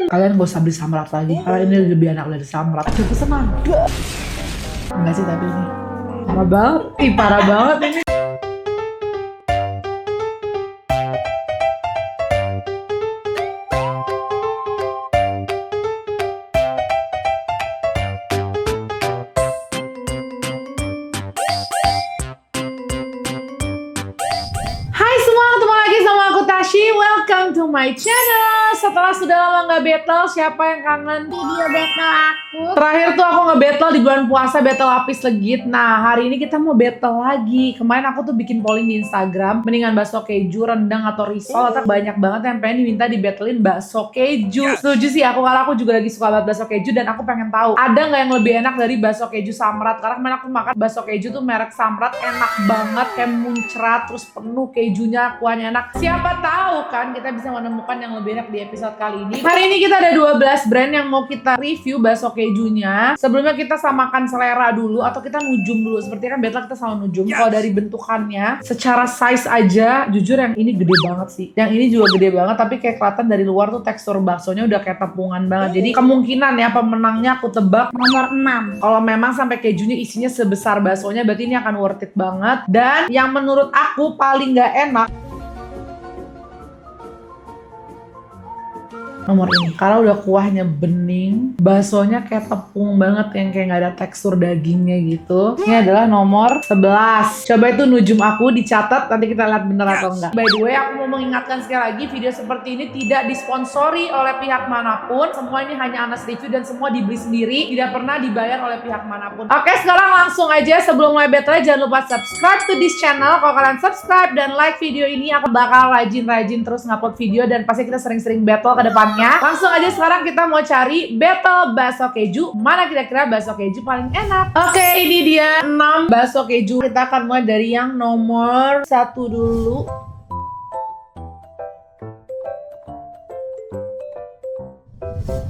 Kalian gak usah beli samrat lagi, karena ini lebih enak dari samrat. Aku pesenan. Enggak sih tapi ini parah banget. Ih parah banget ini. Hai semua, ketemu lagi sama aku Tashi. Welcome to my channel. Setelah sudah lama nggak battle, siapa yang kangen video battle aku? Terakhir tuh aku nge-battle di bulan puasa, battle lapis legit. Nah, hari ini kita mau battle lagi. Kemarin aku tuh bikin polling di Instagram, mendingan bakso keju, rendang, atau risol. Atau banyak banget yang pengen diminta di-battlein bakso keju. Setuju sih aku, karena aku juga lagi suka banget bakso keju. Dan aku pengen tahu, ada nggak yang lebih enak dari bakso keju Samrat? Karena kemarin aku makan bakso keju tuh merek Samrat, enak banget, kayak muncrat, terus penuh kejunya, kuahnya enak. Siapa tahu kan kita bisa menemukan yang lebih enak di episode kali ini. Hari ini kita ada 12 brand yang mau kita review bakso kejunya. Sebelumnya kita samakan selera dulu, atau kita nujum dulu. Seperti kan battle kita sama nujum. Kalau dari bentukannya, secara size aja, jujur yang ini gede banget sih. Yang ini juga gede banget, tapi kayak kelihatan dari luar tuh tekstur baksonya udah kayak tepungan banget. Jadi kemungkinan ya pemenangnya aku tebak nomor 6. Kalau memang sampai kejunya isinya sebesar baksonya, berarti ini akan worth it banget. Dan yang menurut aku paling gak enak nomor ini, karena udah kuahnya bening, baksonya kayak tepung banget, yang kayak nggak ada tekstur dagingnya gitu. Ini adalah nomor 11. Coba itu nujum aku dicatat, nanti kita lihat bener atau enggak. By the way, aku mau mengingatkan sekali lagi, video seperti ini tidak disponsori oleh pihak manapun. Semua ini hanya Anas review dan semua dibeli sendiri, tidak pernah dibayar oleh pihak manapun. Oke, sekarang langsung aja. Sebelum mulai battle, jangan lupa subscribe to this channel. Kalau kalian subscribe dan like video ini, aku bakal rajin-rajin terus ngupload video, dan pasti kita sering-sering battle ke depannya. Langsung aja sekarang kita mau cari battle bakso keju. Mana kira-kira bakso keju paling enak? Oke, ini dia 6 bakso keju. Kita akan mulai dari yang nomor 1 dulu.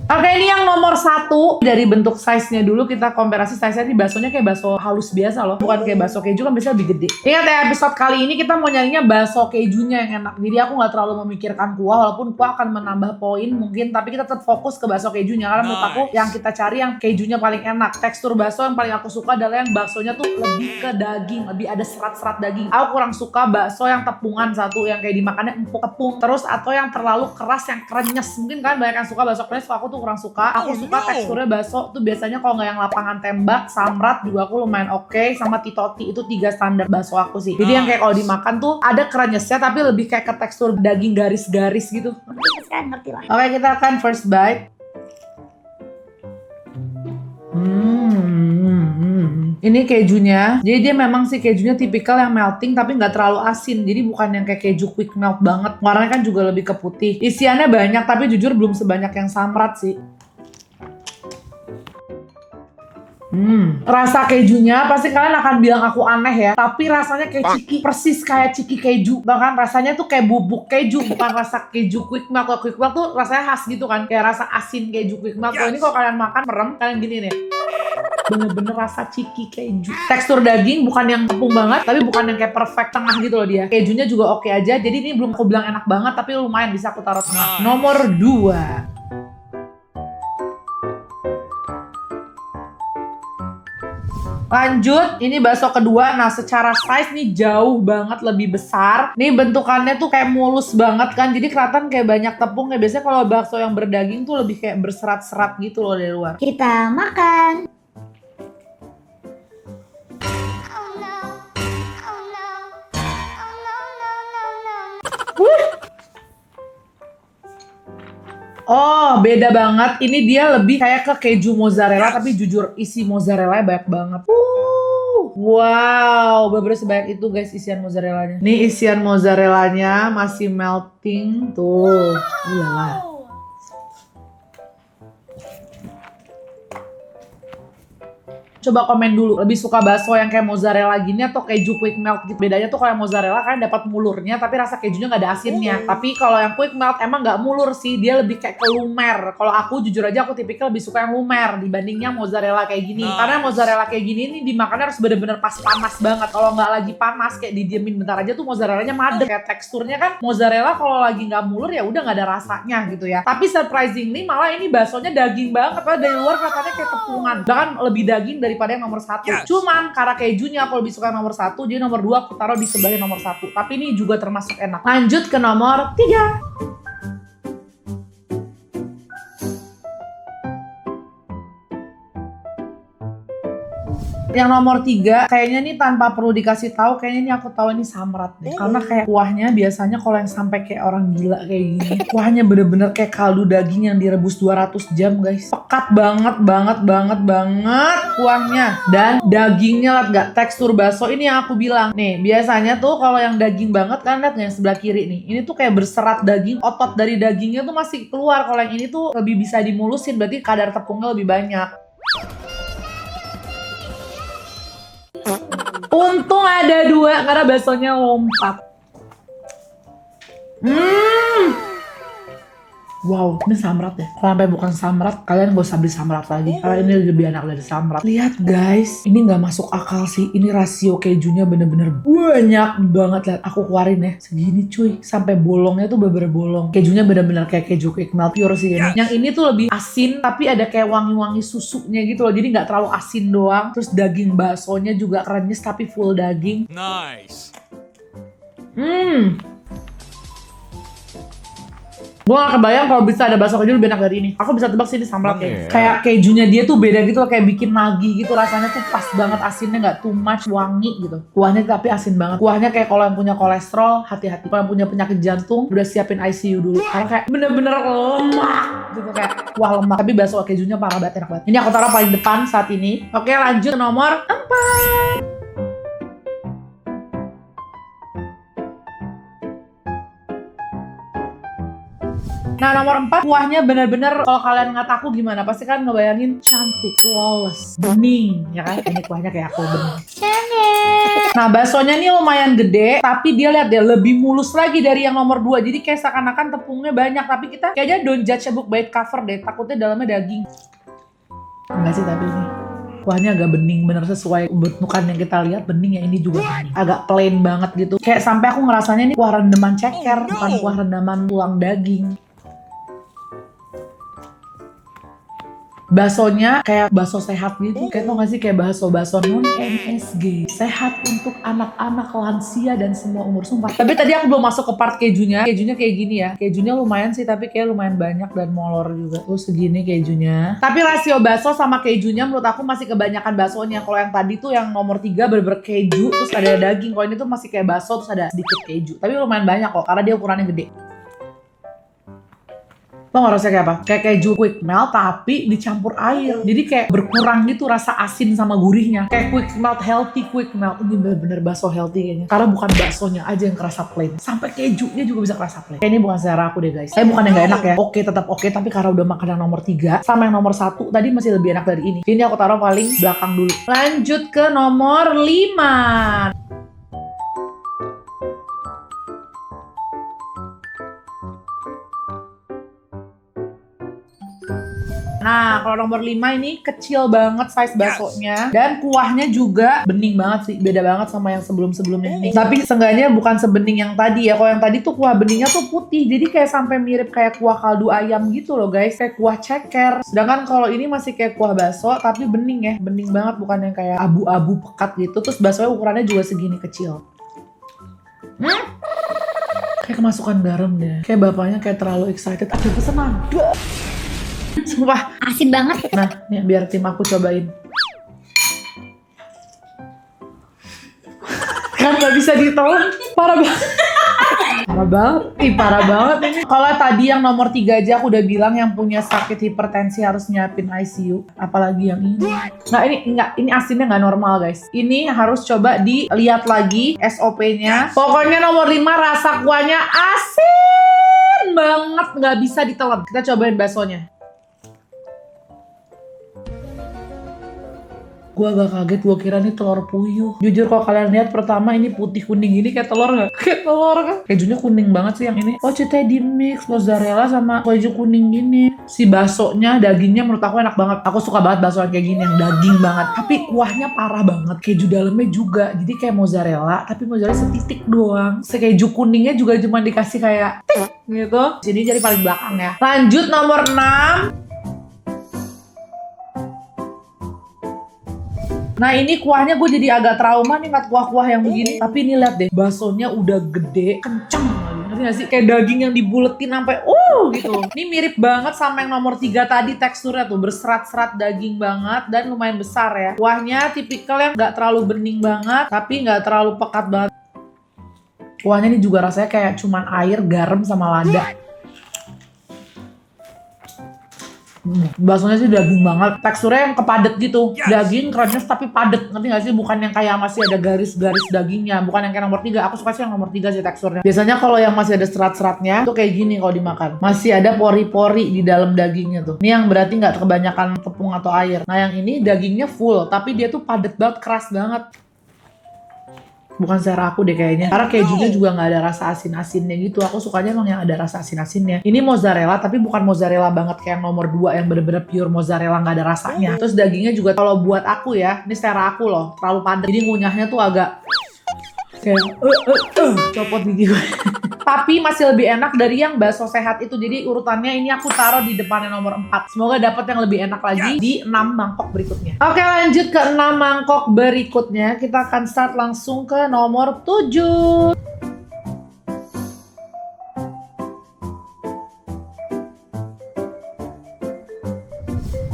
Oke, ini yang nomor 1. Dari bentuk size-nya dulu kita komparasi. Size-nya ini baksonya kayak bakso halus biasa loh, bukan kayak bakso keju kan biasanya lebih gede. Ingat ya, episode kali ini kita mau nyarinya bakso kejunya yang enak. Jadi aku nggak terlalu memikirkan kuah, walaupun kuah akan menambah poin mungkin, tapi kita tetap fokus ke bakso kejunya. Karena menurut aku yang kita cari yang kejunya paling enak. Tekstur bakso yang paling aku suka adalah yang baksonya tuh lebih ke daging, lebih ada serat-serat daging. Aku kurang suka bakso yang tepungan satu, yang kayak dimakannya empuk tepung terus, atau yang terlalu keras yang krenyes. Mungkin kalian banyak yang suka bakso krenyes, aku tuh kurang suka. Aku suka teksturnya bakso tuh biasanya kalau nggak yang lapangan tembak, Samrat juga aku lumayan oke, sama Titoti. Itu 3 standar bakso aku sih. Jadi yang kayak kalau dimakan tuh ada krenyesnya, tapi lebih kayak ke tekstur daging garis-garis gitu. Ngerti lah. Oke, kita akan first bite. Ini kejunya, jadi dia memang sih kejunya tipikal yang melting tapi nggak terlalu asin. Jadi bukan yang kayak keju quick melt banget. Warnanya kan juga lebih ke putih. Isiannya banyak tapi jujur belum sebanyak yang Samrat sih. Rasa kejunya pasti kalian akan bilang aku aneh ya, tapi rasanya kayak ciki, persis kayak ciki keju. Bahkan rasanya tuh kayak bubuk keju, bukan rasa keju quick melt. Kalau quick melt tuh rasanya khas gitu kan, kayak rasa asin keju quick melt. Kalau ini kalau kalian makan merem, kalian gini nih, bener-bener rasa ciki keju. Tekstur daging bukan yang tepung banget, tapi bukan yang kayak perfect tengah gitu loh dia. Kejunya juga oke aja, jadi ini belum aku bilang enak banget, tapi lumayan bisa aku taruh tengah. Nomor 2. Lanjut, ini bakso kedua. Nah, secara size nih jauh banget lebih besar. Nih bentukannya tuh kayak mulus banget kan, jadi kelihatan kayak banyak tepung. Kayak biasanya kalau bakso yang berdaging tuh lebih kayak berserat-serat gitu loh dari luar. Kita makan. Oh, beda banget. Ini dia lebih kayak ke keju mozzarella, tapi jujur isi mozzarella banyak banget. Wow, bener-bener sebanyak itu guys isian mozzarellanya. Nih isian mozzarellanya masih melting tuh. Ulala. Coba komen dulu, lebih suka bakso yang kayak mozzarella gini atau keju quick melt gitu. Bedanya tuh kalau yang mozzarella kan dapat mulurnya tapi rasa kejunya nggak ada asinnya. Tapi kalau yang quick melt emang nggak mulur sih, dia lebih kayak kelumer. Kalau aku jujur aja aku tipikal lebih suka yang lumer dibandingnya mozzarella kayak gini. Karena mozzarella kayak gini nih dimakannya harus bener-bener pas panas banget. Kalau nggak lagi panas kayak didiemin bentar aja tuh mozzarellanya madep. Kayak teksturnya kan mozzarella kalau lagi nggak mulur ya udah nggak ada rasanya gitu ya. Tapi surprisingly malah ini baksonya daging banget. Padahal dari luar katanya kayak tepungan. Bahkan lebih daging daripada yang nomor 1. Cuman karena kejunya aku lebih suka nomor 1, jadi nomor 2 aku taruh di sebelahnya nomor 1. Tapi ini juga termasuk enak. Lanjut ke nomor 3. Yang nomor 3, kayaknya nih tanpa perlu dikasih tahu, kayaknya ini aku tahu ini samrat deh. Karena kayak kuahnya biasanya kalau yang sampai kayak orang gila kayak gini, kuahnya bener-bener kayak kaldu daging yang direbus 200 jam guys. Pekat banget kuahnya. Dan dagingnya liat gak, tekstur bakso ini yang aku bilang. Nih, biasanya tuh kalau yang daging banget kan liat yang sebelah kiri nih. Ini tuh kayak berserat daging, otot dari dagingnya tuh masih keluar. Kalau yang ini tuh lebih bisa dimulusin, berarti kadar tepungnya lebih banyak. Untung ada 2 karena baksonya lompat. Wow, ini samrat ya. Kalau sampai bukan samrat, kalian gak usah beli samrat lagi. Karena ini lebih enak dari samrat. Lihat guys, ini gak masuk akal sih. Ini rasio kejunya bener-bener banyak banget. Lihat, aku keluarin ya. Segini cuy, sampai bolongnya tuh bener-bener bolong. Kejunya bener-bener kayak keju quick melt pure sih ini. Yang ini tuh lebih asin, tapi ada kayak wangi-wangi susunya gitu loh. Jadi gak terlalu asin doang. Terus daging baksonya juga krenyes tapi full daging. Nice. Gue gak kebayang kalau bisa ada bakso keju lebih enak dari ini. Aku bisa tebak sih ini samrat kayak. Kayak kejunya dia tuh beda gitu loh, kayak bikin nagih gitu. Rasanya tuh pas banget, asinnya gak too much, wangi gitu. Kuahnya tapi asin banget. Kuahnya kayak kalau yang punya kolesterol, hati-hati. Kalau yang punya penyakit jantung, udah siapin ICU dulu. Karena kayak bener-bener lemak gitu, kayak kuah lemak. Tapi bakso kejunya parah banget, enak banget. Ini aku taruh paling depan saat ini. Oke, lanjut ke nomor 4. Nah, nomor 4, kuahnya bener-bener kalau kalian ngeliat aku gimana, pasti kan ngebayangin cantik, flawless, bening, ya kan? Ini kuahnya kayak aku bening. Nah, baksonya nih lumayan gede, tapi dia lihat deh lebih mulus lagi dari yang nomor 2. Jadi kayak seakan-akan tepungnya banyak, tapi kita kayaknya don't judge a book by its cover deh. Takutnya dalamnya daging. Enggak sih, tapi ini kuahnya agak bening, bener sesuai bentukan yang kita lihat. Bening ya, ini juga bening. Agak plain banget gitu. Kayak sampai aku ngerasanya ini kuah rendaman ceker, bukan kuah rendaman tulang daging. Baksonya kayak bakso sehat gitu. Kayak tau gak sih, kayak bakso non MSG. Sehat untuk anak-anak, lansia, dan semua umur, sumpah. Tapi tadi aku belum masuk ke part kejunya. Kejunya kayak gini ya. Kejunya lumayan sih, tapi kayak lumayan banyak dan molor juga. Tuh segini kejunya. Tapi rasio bakso sama kejunya menurut aku masih kebanyakan baksonya. Kalau yang tadi tuh yang nomor 3 bener-bener keju, terus ada daging. Kalau ini tuh masih kayak bakso, terus ada sedikit keju. Tapi lumayan banyak kok, karena dia ukurannya gede. Lo gak rasanya kayak apa? Kayak keju quick melt tapi dicampur air. Jadi kayak berkurang gitu rasa asin sama gurihnya. Kayak quick melt, healthy quick melt. Ini bener-bener bakso healthy kayaknya. Karena bukan baksonya aja yang kerasa plain. Sampai kejunya juga bisa kerasa plain. Kayak ini bukan selera aku deh guys. Saya bukan yang gak enak ya. Oke, tetap oke. Tapi karena udah makan yang nomor 3 sama yang nomor 1 tadi masih lebih enak dari ini. Ini aku taruh paling belakang dulu. Lanjut ke nomor 5. Nah, kalau nomor 5 ini kecil banget size baksonya. Dan kuahnya juga bening banget sih. Beda banget sama yang sebelum-sebelumnya ini. Tapi seenggaknya bukan sebening yang tadi ya. Kalau yang tadi tuh kuah beningnya tuh putih. Jadi kayak sampai mirip kayak kuah kaldu ayam gitu loh guys. Kayak kuah ceker. Sedangkan kalau ini masih kayak kuah bakso tapi bening ya. Bening banget, bukan yang kayak abu-abu pekat gitu. Terus baksonya ukurannya juga segini kecil. Kayak kemasukan garam deh. Kayak bapaknya kayak terlalu excited. Aduh, senang. Sumpah asin banget. Nah, nih biar tim aku cobain. Kan gak bisa ditolong. Parah banget. Parah banget ini. Kalau tadi yang nomor 3 aja aku udah bilang yang punya sakit hipertensi harus nyiapin ICU. Apalagi yang ini. Nah, ini asinnya nggak normal guys. Ini harus coba dilihat lagi SOP-nya. Pokoknya nomor 5 rasa kuahnya asin banget, nggak bisa ditelan. Kita cobain baksonya. Gue agak kaget, gue kira ini telur puyuh. Jujur kalau kalian lihat pertama ini putih kuning ini kayak telur nggak? Kayak telur kan? Kejunya kuning banget sih yang ini. Oh ceritanya di mix mozzarella sama keju kuning gini. Si baksonya, dagingnya menurut aku enak banget. Aku suka banget bakso yang kayak gini, yang daging banget. Tapi kuahnya parah banget. Keju dalamnya juga. Jadi kayak mozzarella, tapi mozzarella setitik doang. Keju kuningnya juga cuma dikasih kayak gitu. Sini jadi paling belakang ya. Lanjut nomor 6. Nah ini kuahnya gue jadi agak trauma nih ngeliat kuah-kuah yang begini. Tapi ini lihat deh, baksonya udah gede, kenceng. Ngerti gak sih? Kayak daging yang dibuletin sampai gitu. Ini mirip banget sama yang nomor 3 tadi teksturnya tuh. Berserat-serat daging banget dan lumayan besar ya. Kuahnya tipikal yang gak terlalu bening banget, tapi gak terlalu pekat banget. Kuahnya ini juga rasanya kayak cuman air, garam, sama lada. Baksonya sih daging banget, teksturnya yang kepadet gitu. Daging crunches tapi padet, ngerti gak sih? Bukan yang kayak masih ada garis-garis dagingnya. Bukan yang kayak nomor 3, aku suka sih yang nomor 3 sih teksturnya. Biasanya kalau yang masih ada serat-seratnya tuh kayak gini kalau dimakan. Masih ada pori-pori di dalam dagingnya tuh. Ini yang berarti nggak kebanyakan tepung atau air. Nah yang ini dagingnya full, tapi dia tuh padet banget, keras banget. Bukan selera aku deh kayaknya. Karena kejunya juga nggak ada rasa asin-asinnya gitu. Aku sukanya emang yang ada rasa asin-asinnya. Ini mozzarella tapi bukan mozzarella banget kayak yang nomor 2 yang bener-bener pure mozzarella nggak ada rasanya. Terus dagingnya juga kalau buat aku ya, ini selera aku loh, terlalu padat. Jadi ngunyahnya tuh agak kayak copot gigi gue. Tapi masih lebih enak dari yang bakso sehat itu. Jadi urutannya ini aku taruh di depannya nomor 4. Semoga dapat yang lebih enak lagi di 6 mangkok berikutnya. Oke lanjut ke 6 mangkok berikutnya. Kita akan start langsung ke nomor 7.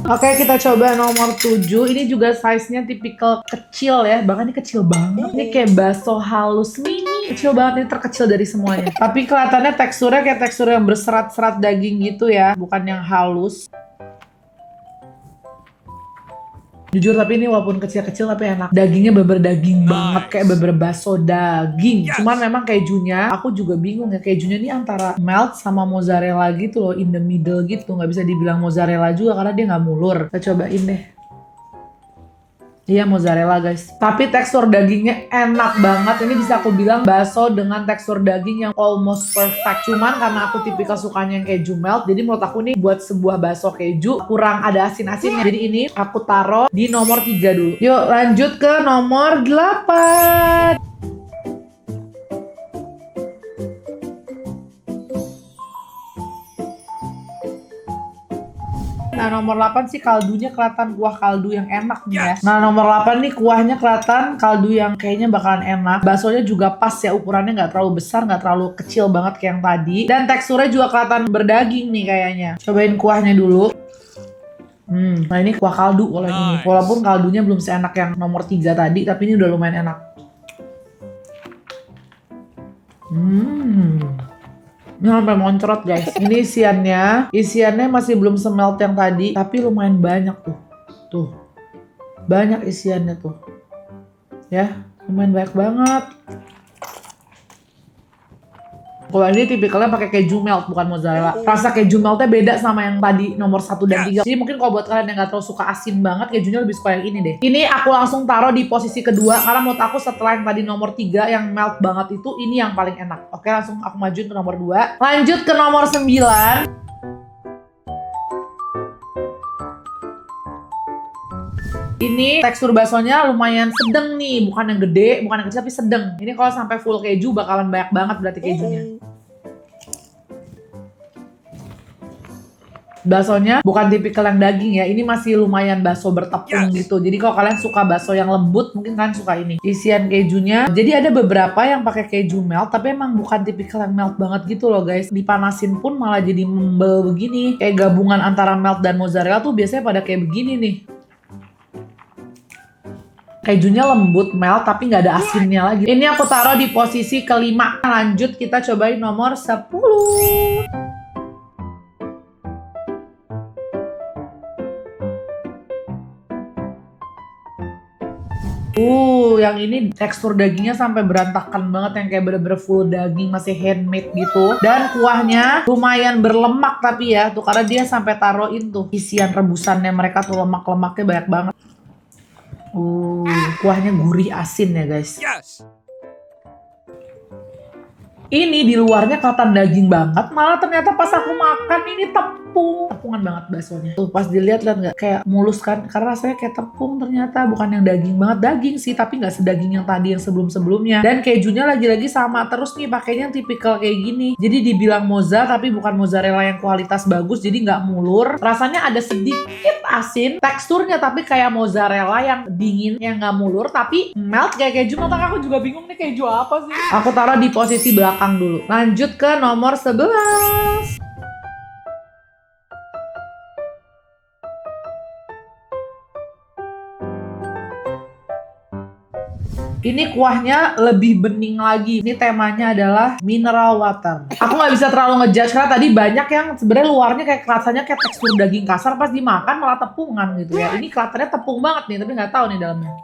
Oke, kita coba nomor 7. Ini juga size-nya tipikal kecil ya. Bahkan ini kecil banget. Ini kayak bakso halus mini. Kecil banget, ini terkecil dari semuanya. Tapi kelihatannya teksturnya kayak tekstur yang berserat-serat daging gitu ya. Bukan yang halus. Jujur tapi ini walaupun kecil-kecil tapi enak. Dagingnya bener daging banget, kayak bener bakso daging. Cuman memang kejunya, aku juga bingung ya. Kejunya ini antara melt sama mozzarella gitu loh, in the middle gitu. Nggak bisa dibilang mozzarella juga karena dia nggak mulur. Kita cobain deh. Iya mozzarella guys. Tapi tekstur dagingnya enak banget. Ini bisa aku bilang bakso dengan tekstur daging yang almost perfect. Cuman karena aku tipikal sukanya yang keju melt, jadi menurut aku nih buat sebuah bakso keju kurang ada asin-asinnya. Jadi ini aku taruh di nomor 3 dulu. Yuk lanjut ke nomor 8. Nah nomor 8 sih kaldunya kelihatan kuah kaldu yang enak nih ya. Nah nomor 8 nih kuahnya kelihatan kaldu yang kayaknya bakalan enak. Baksonya juga pas ya, ukurannya nggak terlalu besar, nggak terlalu kecil banget kayak yang tadi. Dan teksturnya juga kelihatan berdaging nih kayaknya. Cobain kuahnya dulu. Nah ini kuah kaldu kalau yang ini. Walaupun kaldunya belum seenak yang nomor 3 tadi, tapi ini udah lumayan enak. Ini sampai moncrot guys. Ini isiannya masih belum semelt yang tadi, tapi lumayan banyak tuh. Tuh, banyak isiannya tuh. Ya, lumayan banyak banget. Kalau ini tipikalnya pakai keju melt bukan mozzarella. Rasa keju meltnya beda sama yang tadi nomor 1 dan 3. Jadi mungkin kalau buat kalian yang gak terlalu suka asin banget, kejunya lebih suka yang ini deh. Ini aku langsung taruh di posisi kedua karena menurut aku setelah yang tadi nomor 3 yang melt banget itu, ini yang paling enak. Oke, langsung aku majuin ke nomor 2. Lanjut ke nomor 9. Ini tekstur baksonya lumayan sedang nih, bukan yang gede, bukan yang kecil tapi sedang. Ini kalau sampai full keju bakalan banyak banget berarti kejunya. Baksonya bukan tipikal yang daging ya, ini masih lumayan bakso bertepung gitu. Jadi kalau kalian suka bakso yang lembut, mungkin kalian suka ini. Isian kejunya, jadi ada beberapa yang pakai keju melt, tapi emang bukan tipikal yang melt banget gitu loh guys. Dipanasin pun malah jadi membel begini. Kayak gabungan antara melt dan mozzarella tuh biasanya pada kayak begini nih. Kejunya lembut, melt, tapi nggak ada asinnya lagi. Ini aku taruh di posisi kelima. Lanjut kita cobain nomor 10. Yang ini tekstur dagingnya sampai berantakan banget, yang kayak bener-bener full daging, masih handmade gitu. Dan kuahnya lumayan berlemak tapi ya, tuh karena dia sampai taruhin tuh isian rebusannya mereka tuh lemak-lemaknya banyak banget. Kuahnya gurih asin ya guys. Ini di luarnya kelihatan daging banget, malah ternyata pas aku makan ini tepungan banget baksonya. Tuh pas dilihat nggak kayak mulus kan, karena rasanya kayak tepung ternyata, bukan yang daging banget. Daging sih, tapi nggak sedaging yang tadi yang sebelum-sebelumnya. Dan kejunya lagi-lagi sama terus nih, pakainya yang tipikal kayak gini. Jadi dibilang moza tapi bukan mozzarella yang kualitas bagus, jadi nggak mulur. Rasanya ada sedikit asin, teksturnya tapi kayak mozzarella yang dingin, yang nggak mulur tapi melt kayak keju. Mata aku juga bingung nih keju apa sih. Aku taruh di posisi belakang dulu. Lanjut ke nomor 11. Ini kuahnya lebih bening lagi. Ini temanya adalah mineral water. Aku nggak bisa terlalu ngejudge karena tadi banyak yang sebenarnya luarnya kayak rasanya kayak tekstur daging kasar, pas dimakan malah tepungan gitu ya. Ini kelihatannya tepung banget nih, tapi nggak tahu nih dalamnya.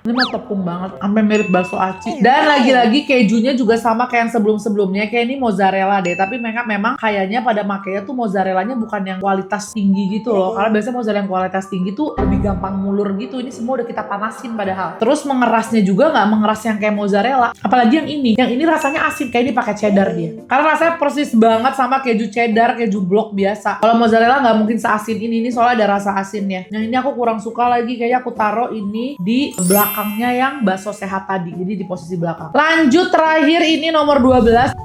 Ini mah tepung banget, sampai mirip bakso aci. Dan lagi-lagi kejunya juga sama kayak yang sebelum-sebelumnya. Kayak ini mozzarella deh, tapi memang kayaknya pada makanya tuh mozzarellanya bukan yang kualitas tinggi gitu loh. Karena biasanya mozzarella yang kualitas tinggi tuh lebih gampang mulur gitu. Ini semua udah kita panasin padahal. Terus mengerasnya juga nggak mengeras yang kayak mozzarella. Apalagi yang ini. Yang ini rasanya asin, kayak ini pakai cheddar dia. Karena rasanya persis banget sama keju cheddar, keju blok biasa. Kalau mozzarella nggak mungkin seasin ini soalnya ada rasa asinnya. Yang ini aku kurang suka lagi, kayaknya aku taruh ini di belakangnya yang bakso sehat tadi, jadi di posisi belakang. Lanjut terakhir ini nomor 12.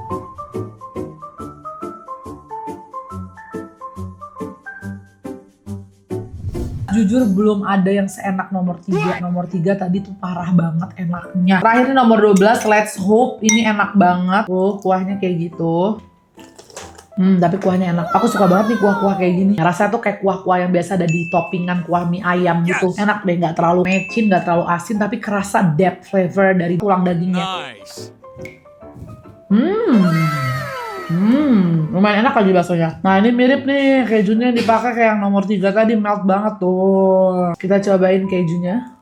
Jujur belum ada yang seenak nomor 3. Nomor 3 tadi tuh parah banget enaknya. Terakhir ini nomor 12, Let's Hope. Ini enak banget. Kuahnya kayak gitu. Tapi kuahnya enak. Aku suka banget nih kuah-kuah kayak gini. Rasanya tuh kayak kuah-kuah yang biasa ada di toppingan kuah mie ayam gitu. Enak deh, nggak terlalu mecin, nggak terlalu asin, tapi kerasa depth flavor dari tulang dagingnya. Lumayan enak aja baksonya. Nah ini mirip nih kejunya yang dipakai kayak yang nomor 3 tadi, melt banget tuh. Kita cobain kejunya.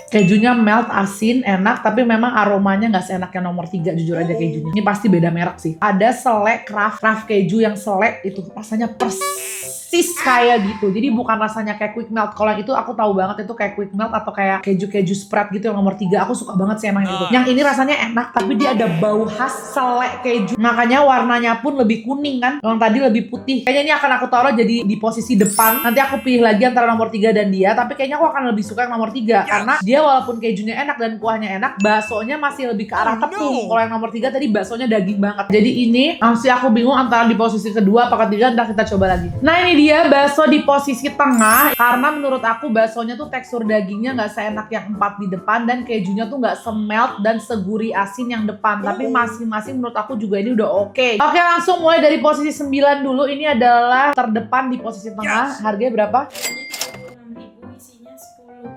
Kejunya melt, asin, enak, tapi memang aromanya nggak seenak yang nomor 3, jujur aja kejunya. Ini pasti beda merek sih. Ada selek craft keju yang selek itu rasanya persis kayak gitu. Jadi bukan rasanya kayak quick melt. Kalau yang itu aku tahu banget itu kayak quick melt atau kayak keju spread gitu yang nomor 3. Aku suka banget sih emang itu. Yang ini rasanya enak, tapi dia ada bau khas selek keju. Makanya warnanya pun lebih kuning kan. Yang tadi lebih putih. Kayaknya ini akan aku taruh jadi di posisi depan. Nanti aku pilih lagi antara nomor 3 dan dia. Tapi kayaknya aku akan lebih suka yang nomor 3. Karena dia walaupun kejunya enak dan kuahnya enak, baksonya masih lebih ke arah tepung. Kalau yang nomor 3 tadi baksonya daging banget. Jadi ini masih aku bingung antara di posisi kedua apa ketiga, ntar kita coba lagi. Nah ini dia bakso di posisi tengah. Karena menurut aku baksonya tuh tekstur dagingnya nggak seenak yang 4 di depan, dan kejunya tuh nggak semelt dan segurih asin yang depan. Tapi masing-masing menurut aku juga ini udah oke. Oke, langsung mulai dari posisi 9 dulu. Ini adalah terdepan di posisi tengah. Harganya berapa?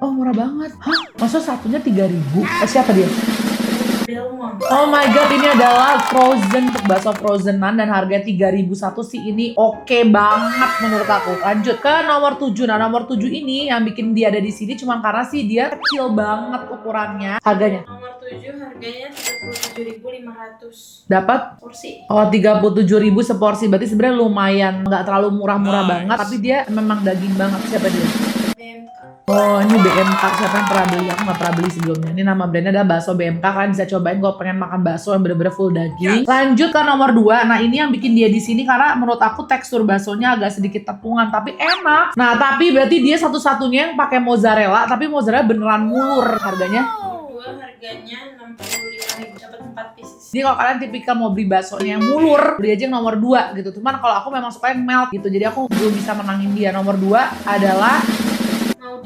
Oh murah banget. Hah? Masa satunya 3.000? Siapa dia? Oh my god, ini adalah frozen untuk bakso frozenan dan harga 3.001 sih. Ini oke banget menurut aku. Lanjut ke nomor 7. Nah nomor 7 ini yang bikin dia ada di sini cuma karena sih dia kecil banget ukurannya. Harganya? Nomor 7 harganya 37.500. Dapat? Porsi. Oh 37.000 seporsi. Berarti sebenarnya lumayan, nggak terlalu murah-murah banget. Tapi dia memang daging banget. Siapa dia? Oh ini BMK, siapa yang pernah beli? Aku nggak pernah beli sebelumnya. Ini nama brandnya adalah bakso BMK. Kalian bisa cobain kalau pengen makan bakso yang bener-bener full daging. Lanjut ke nomor 2. Nah ini yang bikin dia di sini karena menurut aku tekstur baksonya agak sedikit tepungan tapi enak. Nah tapi berarti dia satu-satunya yang pakai mozzarella, tapi mozzarella beneran mulur. Harganya? Harganya 65.000, dapat 4 pieces. Jadi kalau kalian tipikal mau beli baksonya yang mulur, beli aja yang nomor 2 gitu. Cuman kalau aku memang suka yang melt gitu. Jadi aku belum bisa menangin dia. Nomor 2 adalah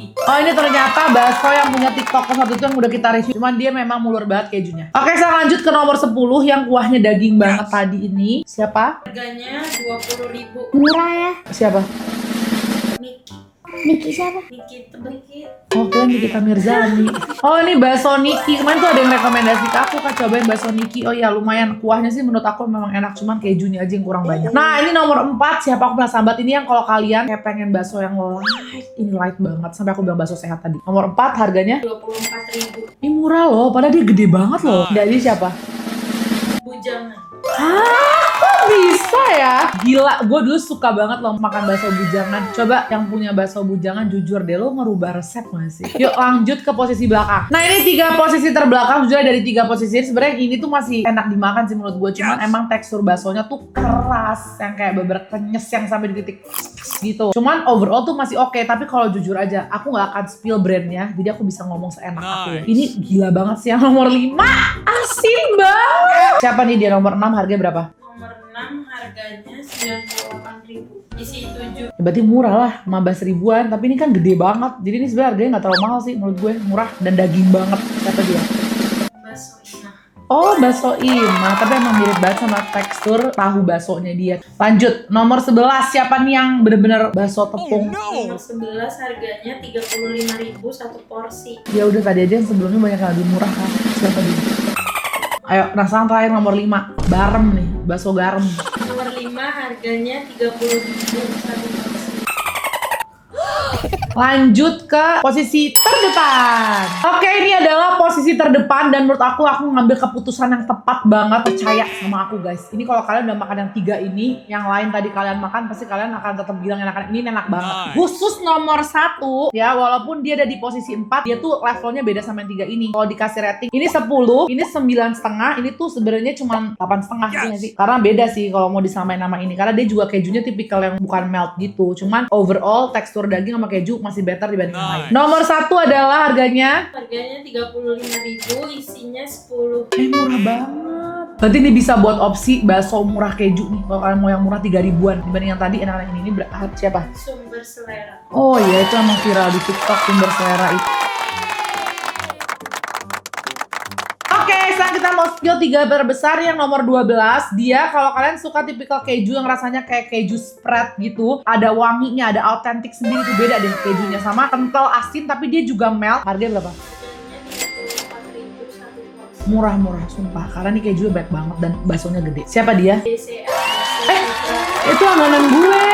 oh ini ternyata bakso yang punya TikTok satu itu yang udah kita review. Cuman dia memang mulur banget kejunya. Oke, saya lanjut ke nomor 10 yang kuahnya daging banget tadi ini. Siapa? Harganya 20.000. Murah ya. Siapa? Niki siapa? Niki Tebekit. Oh kalian Nikita Mirzani. Oh ini bakso Niki. Kemarin tuh ada yang rekomendasi ke aku, Kak, cobain bakso Niki. Oh iya lumayan. Kuahnya sih menurut aku memang enak, cuman kejunya aja yang kurang banyak. Nah ini nomor 4. Siapa aku pernah sambat ini yang kalau kalian kayak pengen bakso yang light. Ini light banget. Sampai aku bilang bakso sehat tadi. Nomor 4 harganya 24.000. ini murah loh. Padahal dia gede banget loh. Jadi siapa? Bujangan. Hah? Kok bisa ya? Gila, gue dulu suka banget loh makan bakso bujangan. Coba yang punya bakso bujangan jujur deh, lo ngerubah resep gak sih? Yuk lanjut ke posisi belakang. Nah ini 3 posisi terbelakang, jujur dari 3 posisi ini sebenarnya ini tuh masih enak dimakan sih menurut gue. Cuman emang tekstur baksonya tuh keras, yang kayak beberapa kenyes yang sampai di titik gitu. Cuman overall tuh masih oke, tapi kalau jujur aja, aku nggak akan spill brandnya, jadi aku bisa ngomong seenak aku ya. Ini gila banget sih yang nomor 5, asin banget. Siapa nih dia nomor 6, harganya berapa? Nomor 6 harganya 98.000. Isi 7. Berarti murah lah, 15 ribuan, tapi ini kan gede banget. Jadi ini sebenarnya harganya nggak terlalu mahal sih menurut gue, murah dan daging banget. Siapa dia? Bakso Ina. Oh, bakso Ima, tapi emang mirip banget sama tekstur tahu baksonya dia. Lanjut, nomor 11, siapa nih yang bener-bener bakso tepung? Nomor 11 harganya 35.000 satu porsi. Ya udah tadi aja yang sebelumnya banyak yang lebih murah kan. Siapa dia? Ayo, penasaran terakhir nomor 5, Barem nih, bakso garam. Nomor 5 harganya 30.000 satu porsi. Lanjut ke posisi terdepan. Oke, ini adalah posisi terdepan dan menurut aku ngambil keputusan yang tepat banget. Percaya sama aku guys. Ini kalau kalian udah makan yang 3 ini, yang lain tadi kalian makan pasti kalian akan tetap bilang enakan. Ini enak banget. Khusus nomor 1 ya, walaupun dia ada di posisi 4, dia tuh levelnya beda sama yang 3 ini. Kalau dikasih rating, ini 10, ini 9,5, ini tuh sebenarnya cuma 8,5 sih. Karena beda sih kalau mau disamain nama ini. Karena dia juga kejunya tipikal yang bukan melt gitu. Cuman overall tekstur daging sama keju masih better dibanding yang lain. Nomor 1 adalah harganya 35.000, isinya 10. murah banget. Berarti ini bisa buat opsi bakso murah keju nih. Kalau kalian mau yang murah 3 ribuan dibanding yang tadi enak ini siapa? Sumber Selera. Oh iya, itu emang viral di TikTok Sumber Selera itu. Oke, sekarang kita mau spill 3 terbesar. Yang nomor 12, dia kalau kalian suka tipikal keju yang rasanya kayak keju spread gitu, ada wanginya, ada autentik sendiri, itu beda deh kejunya, sama kental asin tapi dia juga melt. Harganya berapa? Harganya 34.000 satu porsi. Murah-murah sumpah, karena ini kejunya banyak banget dan baksonya gede. Siapa dia? BCA. Itu langganan gue.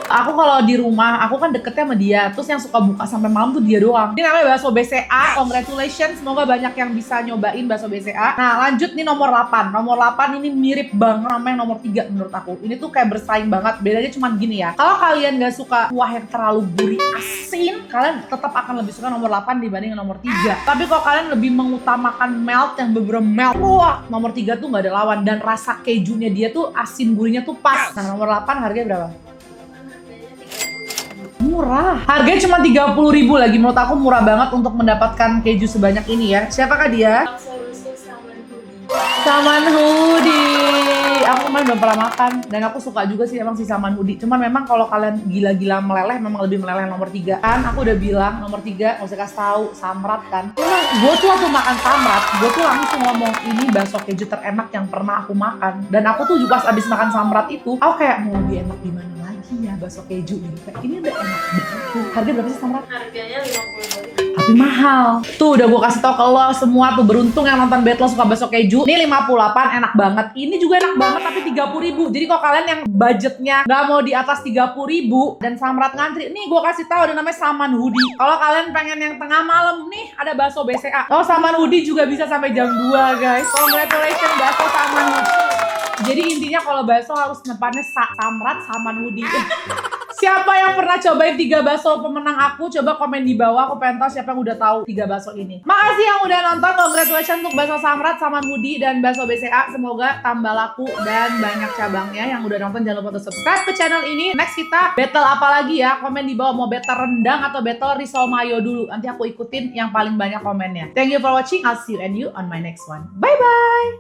Aku kalau di rumah, aku kan deketnya sama dia. Terus yang suka buka sampai malam tuh dia doang. Ini namanya bakso BCA. Congratulations, semoga banyak yang bisa nyobain bakso BCA. Nah lanjut nih nomor 8. Nomor 8 ini mirip banget sama yang nomor 3 menurut aku. Ini tuh kayak bersaing banget. Bedanya cuma gini ya. Kalau kalian gak suka kuah yang terlalu gurih asin, kalian tetap akan lebih suka nomor 8 dibanding nomor 3. Tapi kalau kalian lebih mengutamakan melt yang bener-bener melt, wah, nomor 3 tuh gak ada lawan. Dan rasa kejunya dia tuh asin gurihnya tuh pas. Nah nomor 8 harganya berapa? Murah. Harganya cuma 30.000 lagi. Menurut aku murah banget untuk mendapatkan keju sebanyak ini ya. Siapakah dia? Bakso rusuh Saman Hudi. Saman Hudi. Aku kemarin belum pernah makan dan aku suka juga sih emang si Saman Hudi. Cuman memang kalau kalian gila-gila meleleh, memang lebih meleleh nomor 3. Kan aku udah bilang nomor 3 nggak usah kasih tahu, samrat kan. Memang gue tuh waktu makan samrat, gue tuh langsung ngomong ini bakso keju terenak yang pernah aku makan. Dan aku tuh juga pas abis makan samrat itu, aku kayak mau lebih enak gimana lagi ya bakso keju gitu. Kayak ini udah enak banget. Harga berapa sih samrat? Harganya 50.000. Tapi mahal. Tuh udah gue kasih tau ke lo semua tuh, beruntung yang nonton Battle suka bakso keju. Ini 58 enak banget. Ini juga enak banget tapi 30.000. Jadi kalau kalian yang budgetnya nggak mau di atas 30.000 dan samrat ngantri, nih gue kasih tahu ada namanya Saman Hudi. Kalau kalian pengen yang tengah malam nih ada bakso BCA. Oh Saman Hudi juga bisa sampai jam 2 guys. Congratulations bakso Saman Hudi. Jadi intinya kalau bakso harus depannya samrat Saman Hudi. Siapa yang pernah cobain 3 bakso pemenang aku? Coba komen di bawah, aku pengen tahu siapa yang udah tahu 3 bakso ini. Makasih yang udah nonton, congratulations untuk bakso samrat, Saman Hudi, dan bakso BCA. Semoga tambah laku dan banyak cabangnya. Yang udah nonton jangan lupa untuk subscribe ke channel ini. Next kita battle apa lagi ya? Komen di bawah mau battle rendang atau battle risol mayo dulu. Nanti aku ikutin yang paling banyak komennya. Thank you for watching, I'll see you and you on my next one. Bye-bye!